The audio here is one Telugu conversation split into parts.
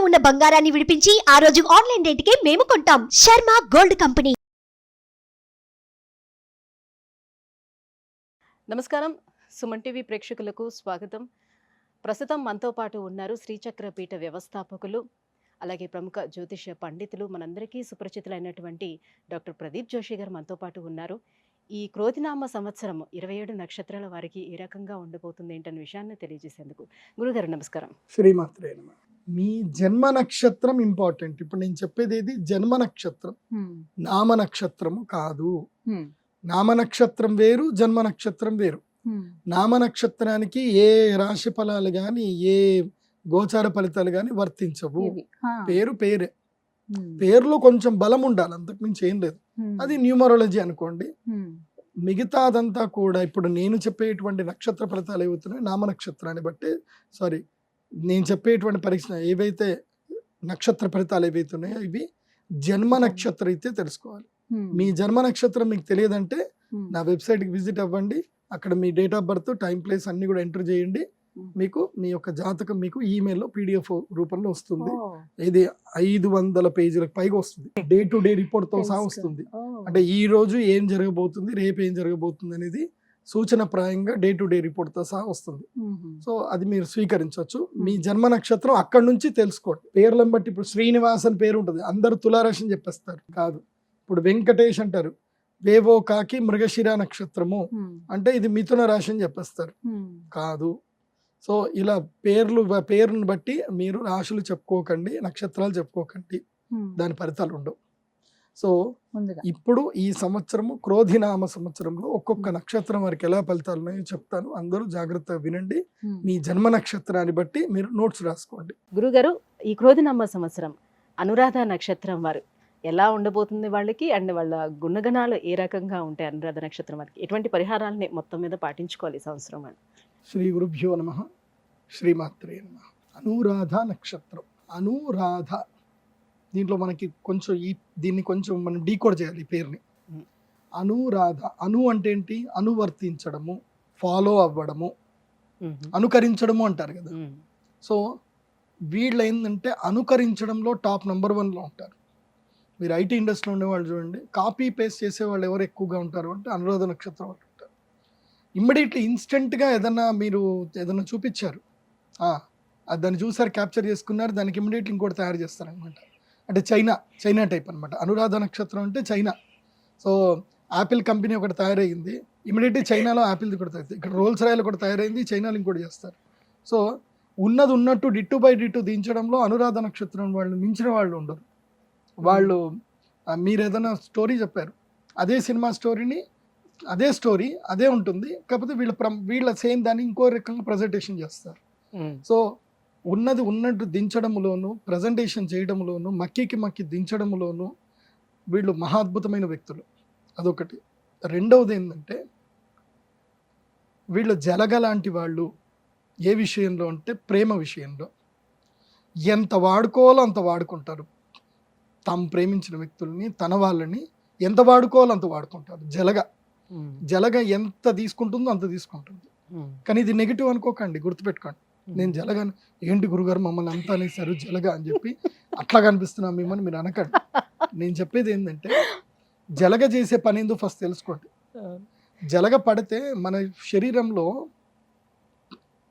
ఉన్న బంగారాన్ని విడిపించి ఆ రోజు ఆన్లైన్ రేటుకే మేము కొంటాం. Sharma gold company. నమస్కారం, సుమన్ టీవీ ప్రేక్షకులకు స్వాగతం. ప్రస్తుతం మనతో పాటు ఉన్నారు శ్రీచక్రపీఠ వ్యవస్థాపకులు, అలాగే ప్రముఖ జ్యోతిష్య పండితులు, మనందరికీ సుపరిచితులైనటువంటి డాక్టర్ ప్రదీప్ జోషి గారు మనతో పాటు ఉన్నారు. ఈ క్రోధినామ సంవత్సరం 27 నక్షత్రాల వారికి ఏ రకంగా ఉండబోతుంది ఏంటనే విషయాన్ని తెలియజేసేందుకు గురుగారు నమస్కారం. శ్రీమాత్రే నమః. మీ జన్మ నక్షత్రం ఇంపార్టెంట్. ఇప్పుడు నేను చెప్పేది ఏది, జన్మ నక్షత్రం, నామ నక్షత్రము కాదు. నామ నక్షత్రం వేరు, జన్మ నక్షత్రం వేరు. నామ నక్షత్రానికి ఏ రాశి ఫలాలు గాని, ఏ గోచార ఫలితాలు గాని వర్తించవు. పేరు పేరే, పేరులో కొంచెం బలం ఉండాలి, అంతకుమించి ఏం లేదు. అది న్యూమరాలజీ అనుకోండి. మిగతాదంతా కూడా ఇప్పుడు నేను చెప్పేటువంటి నక్షత్ర ఫలితాలు ఏవవుతున్నాయి నామ నక్షత్రాన్ని బట్టి, నేను చెప్పేటువంటి పరీక్ష ఏవైతే నక్షత్ర ఫలితాలు ఏవైతున్నాయో ఇవి జన్మ నక్షత్రం అయితే తెలుసుకోవాలి. మీ జన్మ నక్షత్రం మీకు తెలియదంటే నా వెబ్సైట్కి విజిట్ అవ్వండి. అక్కడ మీ date of birth, time, place అన్ని కూడా ఎంటర్ చేయండి. మీకు మీ యొక్క జాతకం మీకు ఈమెయిల్లో PDF రూపంలో వస్తుంది. ఇది 500 పేజీలకు పైగా వస్తుంది. డే టు డే రిపోర్ట్ తో సహా వస్తుంది. అంటే ఈ రోజు ఏం జరగబోతుంది, రేపు ఏం జరగబోతుంది అనేది సూచన ప్రాయంగా డే టు డే రిపోర్ట్ తో సహా వస్తుంది. సో అది మీరు స్వీకరించవచ్చు. మీ జన్మ నక్షత్రం అక్కడ నుంచి తెలుసుకోండి. పేర్లను బట్టి ఇప్పుడు శ్రీనివాస్ అని పేరు ఉంటుంది, అందరు తులారాశి అని చెప్పేస్తారు. కాదు. ఇప్పుడు వెంకటేష్ అంటారు, వేవో కాకి మృగశిర నక్షత్రము అంటే ఇది మిథున రాశి అని చెప్పేస్తారు. కాదు. సో ఇలా పేరును బట్టి మీరు రాశులు చెప్పుకోకండి, నక్షత్రాలు చెప్పుకోకండి, దాని ఫలితాలు ఉండవు. సో ఇప్పుడు ఈ సంవత్సరము క్రోధినామ సంవత్సరంలో ఒక్కొక్క నక్షత్రం వారికి ఎలా ఫలితాలు ఉన్నాయో చెప్తాను. అందరూ జాగ్రత్తగా వినండి. మీ జన్మ నక్షత్రాన్ని బట్టి మీరు నోట్స్ రాసుకోండి. గురుగారు, ఈ క్రోధినామ సంవత్సరం అనురాధ నక్షత్రం వారు ఎలా ఉండబోతుంది వాళ్ళకి, అండ్ వాళ్ళ గుణగణాలు ఏ రకంగా ఉంటాయి? అనురాధ నక్షత్రం వారికి ఎటువంటి పరిహారాలని మొత్తం మీద పాటించుకోవాలి ఈ సంవత్సరం అని? శ్రీ గురుభ్యో నమః. శ్రీమాత్రే నమః. అనురాధ నక్షత్రం. అనురాధ, దీంట్లో మనకి కొంచెం దీన్ని కొంచెం మనం డీకోడ్ చేయాలి ఈ పేరుని. అనురాధ, అను అంటే ఏంటి? అనువర్తించడము, ఫాలో అవ్వడము, అనుకరించడము అంటారు కదా. సో వీళ్ళు ఏంటంటే అనుకరించడంలో టాప్ నెంబర్ 1లో ఉంటారు. మీరు IT ఇండస్ట్రీలో ఉండేవాళ్ళు చూడండి, కాపీ పేస్ట్ చేసేవాళ్ళు ఎవరు ఎక్కువగా ఉంటారు అంటే అనురాధ నక్షత్రం వాళ్ళు ఉంటారు. ఇమ్మీడియట్లీ ఇన్స్టెంట్గా మీరు ఏదైనా చూపించారు, దాన్ని చూసారు, క్యాప్చర్ చేసుకున్నారు, దానికి ఇమ్మీడియట్లీ ఇంకోటి తయారు చేస్తారనమాట. అంటే చైనా టైప్ అనమాట. అనురాధ నక్షత్రం అంటే చైనా. సో యాపిల్ కంపెనీ ఒకటి తయారైంది, ఇమ్మీడియట్లీ చైనాలో యాపిల్ది కూడా తయారైంది. ఇక్కడ రోల్స్ రాయల్ కూడా తయారైంది, చైనాలో ఇంకోటి చేస్తారు. సో ఉన్నది ఉన్నట్టు డిట్టు బై డిట్టు దించడంలో అనురాధ నక్షత్రం వాళ్ళు మించిన వాళ్ళు ఉండరు. వాళ్ళు మీరు ఏదైనా స్టోరీ చెప్పారు, అదే సినిమా స్టోరీని అదే ఉంటుంది, కాకపోతే వీళ్ళ సేమ్ దాన్ని ఇంకో రకంగా ప్రజెంటేషన్ చేస్తారు. సో ఉన్నది ఉన్నట్టు దించడంలోను, ప్రజెంటేషన్ చేయడంలోను, మక్కి దించడంలోను వీళ్ళు మహా అద్భుతమైన వ్యక్తులు. అదొకటి. రెండవది ఏంటంటే వీళ్ళు జలగ లాంటి వాళ్ళు. ఏ విషయంలో అంటే ప్రేమ విషయంలో ఎంత వాడుకోవాలో అంత వాడుకుంటారు. తాము ప్రేమించిన వ్యక్తుల్ని, తన వాళ్ళని ఎంత వాడుకోవాలో అంత వాడుకుంటారు. జలగ ఎంత తీసుకుంటుందో అంత తీసుకుంటుంది. కానీ ఇది నెగిటివ్ అనుకోకండి, గుర్తుపెట్టుకోండి. నేను జలగ, ఏంటి గురుగారు మమ్మల్ని అంతా అనేసారు జలగ అని చెప్పి అట్లా కనిపిస్తున్నాం మిమ్మల్ని మీరు అనకండి. నేను చెప్పేది ఏంటంటే జలగ చేసే పని ఏందో ఫస్ట్ తెలుసుకోండి. జలగ పడితే మన శరీరంలో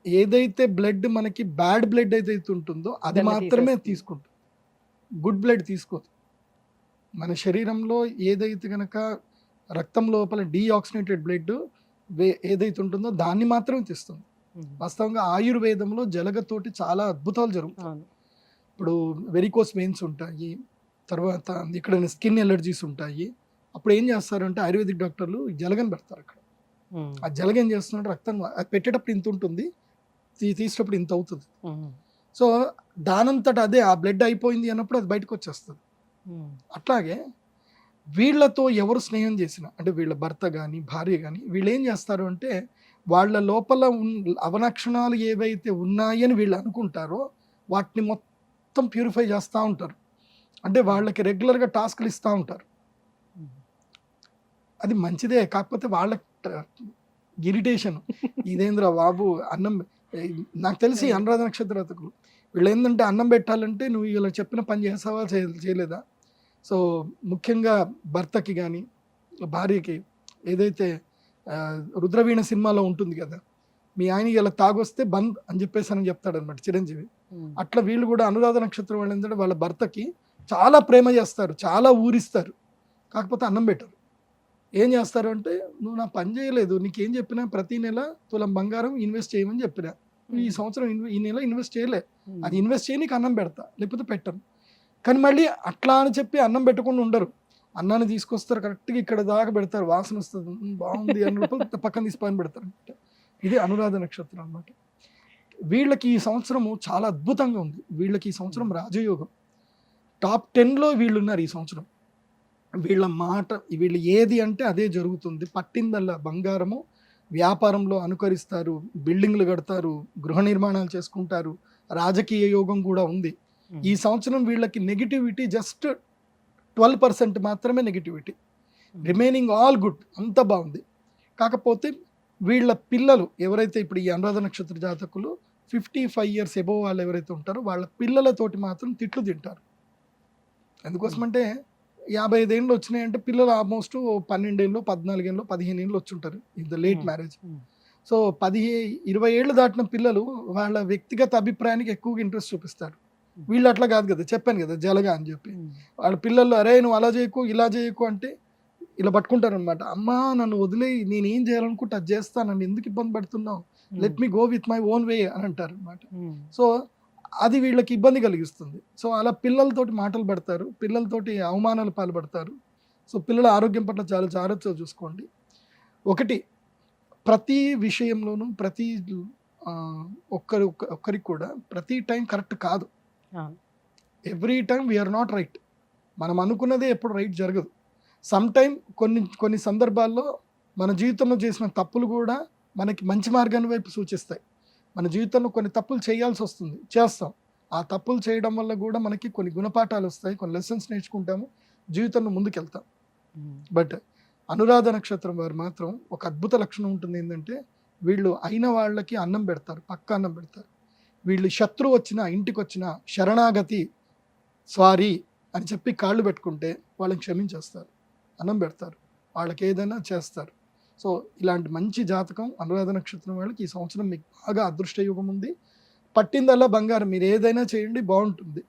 ఏదైతే బ్లడ్ మనకి బ్యాడ్ బ్లడ్ ఏదైతే ఉంటుందో అది మాత్రమే తీసుకుంటుంది, గుడ్ బ్లడ్ తీసుకోదు. మన శరీరంలో ఏదైతే కనుక రక్తం లోపల డీఆక్సినేటెడ్ బ్లడ్ ఏదైతే ఉంటుందో దాన్ని మాత్రమే తీస్తుంది. వాస్తవంగా ఆయుర్వేదంలో జలగతోటి చాలా అద్భుతాలు జరుగుతాయి. ఇప్పుడు వెరికోస్ వెయిన్స్ ఉంటాయి, తర్వాత ఇక్కడ స్కిన్ ఎలర్జీస్ ఉంటాయి. అప్పుడు ఏం చేస్తారంటే ఆయుర్వేదిక్ డాక్టర్లు జలగని పెడతారు అక్కడ. ఆ జలగ ఏం చేస్తున్నట్టు రక్తం అది పెట్టేటప్పుడు ఇంత ఉంటుంది, తీసేటప్పుడు ఇంత అవుతుంది. సో దానంతట అదే ఆ బ్లడ్ అయిపోయింది అన్నప్పుడు అది బయటకు వచ్చేస్తుంది. అట్లాగే వీళ్ళతో ఎవరు స్నేహం చేసినా, అంటే వీళ్ళ భర్త కానీ భార్య కానీ, వీళ్ళు ఏం చేస్తారు అంటే వాళ్ళ లోపల అవలక్షణాలు ఏవైతే ఉన్నాయని వీళ్ళు అనుకుంటారో వాటిని మొత్తం ప్యూరిఫై చేస్తూ ఉంటారు. అంటే వాళ్ళకి రెగ్యులర్గా టాస్క్లు ఇస్తూ ఉంటారు. అది మంచిదే, కాకపోతే వాళ్ళ ఇరిటేషన్, ఇదేంద్రా బాబు అన్నం. నాకు తెలిసి అనురాధ నక్షత్రతకు వీళ్ళు ఏంటంటే అన్నం పెట్టాలంటే నువ్వు ఇలా చెప్పిన పని చేసావా చేయలేదా. సో ముఖ్యంగా భర్తకి కానీ భార్యకి ఏదైతే రుద్రవీణ సినిమాలో ఉంటుంది కదా, మీ ఆయన ఇలా తాగొస్తే బంద్ అని చెప్పేసి చెప్తాడనమాట చిరంజీవి. అట్లా వీళ్ళు కూడా అనురాధ నక్షత్రం వాళ్ళు ఏంటంటే వాళ్ళ భర్తకి చాలా ప్రేమ చేస్తారు, చాలా ఊరిస్తారు, కాకపోతే అన్నం పెట్టరు. ఏం చేస్తారు అంటే, నువ్వు నా పని చేయలేదు, నీకేం చెప్పినా ప్రతి నెల తులం బంగారం ఇన్వెస్ట్ చేయమని చెప్పినా, ఈ సంవత్సరం ఈ నెల ఇన్వెస్ట్ చేయలే, అది ఇన్వెస్ట్ చేయి నీకు అన్నం పెడతా, లేకపోతే పెట్టను. కానీ మళ్ళీ అట్లా అని చెప్పి అన్నం పెట్టకుండా ఉండరు, అన్నాన్ని తీసుకొస్తారు కరెక్ట్గా ఇక్కడ దాకా పెడతారు, వాసన వస్తుంది బాగుంది అన్నప్పుడు పక్కన తీసి పైన పెడతారు అనమాట. ఇది అనురాధ నక్షత్రం అనమాట. వీళ్ళకి ఈ సంవత్సరము చాలా అద్భుతంగా ఉంది. వీళ్ళకి ఈ సంవత్సరం రాజయోగం, టాప్ 10లో వీళ్ళు ఉన్నారు ఈ సంవత్సరం. వీళ్ళ మాట, వీళ్ళు ఏది అంటే అదే జరుగుతుంది. పట్టిందల్లా బంగారము, వ్యాపారంలో అనుకరిస్తారు, బిల్డింగ్లు కడతారు, గృహ నిర్మాణాలు చేసుకుంటారు, రాజకీయ యోగం కూడా ఉంది. ఈ సంవత్సరం వీళ్ళకి నెగిటివిటీ జస్ట్ 12% మాత్రమే నెగిటివిటీ, రిమైనింగ్ ఆల్ గుడ్, అంత బాగుంది. కాకపోతే వీళ్ళ పిల్లలు ఎవరైతే ఇప్పుడు ఈ అనురాధ నక్షత్ర జాతకులు 55 years ఎబోవ్ వాళ్ళు ఎవరైతే ఉంటారో వాళ్ళ పిల్లలతోటి మాత్రం తిట్లు తింటారు. ఎందుకోసమంటే 55 ఏళ్ళు వచ్చినాయంటే పిల్లలు ఆల్మోస్ట్ 12 ఏళ్ళు 14 ఏళ్ళు 15 ఏళ్ళు వచ్చి ఉంటారు in the late marriage. So 20 ఏళ్ళు దాటిన పిల్లలు వాళ్ళ వ్యక్తిగత అభిప్రాయానికి ఎక్కువగా ఇంట్రెస్ట్ చూపిస్తారు. వీళ్ళు అట్లా కాదు కదా, చెప్పాను కదా జలగా అని చెప్పి. వాళ్ళ పిల్లలు అరే నువ్వు అలా చేయకు ఇలా చేయకు అంటే ఇలా పట్టుకుంటారు అనమాట. అమ్మా నన్ను వదిలే, నేను ఏం చేయాలనుకుంటే అది చేస్తాను, నన్ను ఎందుకు ఇబ్బంది పెడుతున్నావు, let me go with my own way అని అంటారు అనమాట. సో అది వీళ్ళకి ఇబ్బంది కలిగిస్తుంది. సో అలా పిల్లలతోటి మాటలు పడతారు, పిల్లలతోటి అవమానాలు పాల్పడతారు. సో పిల్లల ఆరోగ్యం పట్ల చాలా జాగ్రత్తగా చూసుకోండి. ఒకటి, ప్రతి విషయంలోనూ ప్రతి ఒక్కరికి కూడా ప్రతి టైం కరెక్ట్ కాదు. Every time we are not right. మనం అనుకున్నదే ఎప్పుడు రైట్ జరగదు. సమ్ టైం కొన్ని సందర్భాల్లో మన జీవితంలో చేసిన తప్పులు కూడా మనకి మంచి మార్గాన్ని వైపు సూచిస్తాయి. మన జీవితంలో కొన్ని తప్పులు చేయాల్సి వస్తుంది, చేస్తాం. ఆ తప్పులు చేయడం వల్ల కూడా మనకి కొన్ని గుణపాఠాలు వస్తాయి, కొన్ని లెసన్స్ నేర్చుకుంటాము, జీవితంలో ముందుకెళ్తాం. బట్ అనురాధ నక్షత్రం వారు మాత్రం ఒక అద్భుత లక్షణం ఉంటుంది, ఏంటంటే వీళ్ళు అయిన వాళ్ళకి అన్నం పెడతారు, పక్క అన్నం పెడతారు. వీళ్ళు శత్రువు వచ్చినా ఇంటికి వచ్చినా శరణాగతి స్వారీ అని చెప్పి కాళ్ళు పెట్టుకుంటే వాళ్ళని క్షమించేస్తారు, అన్నం పెడతారు, వాళ్ళకి ఏదైనా చేస్తారు. సో ఇలాంటి మంచి జాతకం అనురాధ నక్షత్రం వాళ్ళకి ఈ సంవత్సరం మీకు బాగా అదృష్టయోగం ఉంది. పట్టిందల్లా బంగారం, మీరు ఏదైనా చేయండి బాగుంటుంది.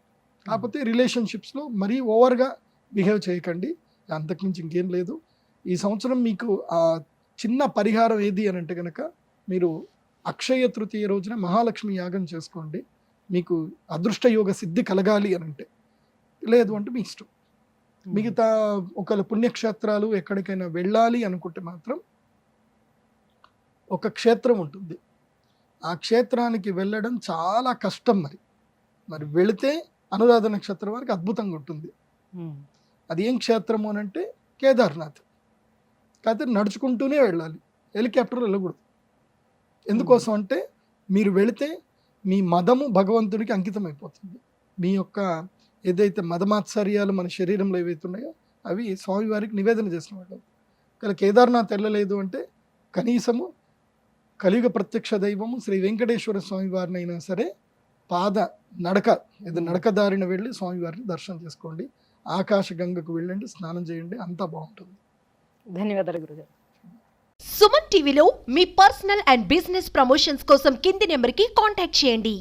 కాకపోతే రిలేషన్షిప్స్లో మరీ ఓవర్గా బిహేవ్ చేయకండి, అంతకుమించి ఇంకేం లేదు. ఈ సంవత్సరం మీకు చిన్న పరిహారం ఏది అని అంటే కనుక, మీరు అక్షయ తృతీయ రోజున మహాలక్ష్మి యాగం చేసుకోండి, మీకు అదృష్టయోగ సిద్ధి కలగాలి అని అంటే. లేదు అంటే మీ ఇష్టం. మిగతా ఒకవేళ పుణ్యక్షేత్రాలు ఎక్కడికైనా వెళ్ళాలి అనుకుంటే మాత్రం ఒక క్షేత్రం ఉంటుంది, ఆ క్షేత్రానికి వెళ్ళడం చాలా కష్టం. మరి వెళితే అనురాధ నక్షత్రం వారికి అద్భుతంగా ఉంటుంది. అది ఏం క్షేత్రము అని అంటే కేదార్నాథ్. కాకపోతే నడుచుకుంటూనే వెళ్ళాలి, హెలికాప్టర్ వెళ్ళకూడదు. ఎందుకోసం అంటే మీరు వెళితే మీ మదము భగవంతుడికి అంకితం అయిపోతుంది. మీ యొక్క ఏదైతే మదమాత్సర్యాలు మన శరీరంలో ఏవైతే ఉన్నాయో అవి స్వామివారికి నివేదన చేసిన వాళ్ళు. కానీ కేదార్నాథ్ వెళ్ళలేదు అంటే కనీసము కలియుగ ప్రత్యక్ష దైవము శ్రీ వెంకటేశ్వర స్వామి వారిని అయినా సరే నడక దారిన వెళ్ళి స్వామివారిని దర్శనం చేసుకోండి. ఆకాశ గంగకు వెళ్ళండి, స్నానం చేయండి, అంతా బాగుంటుంది. ధన్యవాదాలు గురుగారు. సుమన్ టీవీలో మీ పర్సనల్ అండ్ బిజినెస్ ప్రమోషన్స్ కోసం కింది నెంబర్కి కాంటాక్ట్ చేయండి.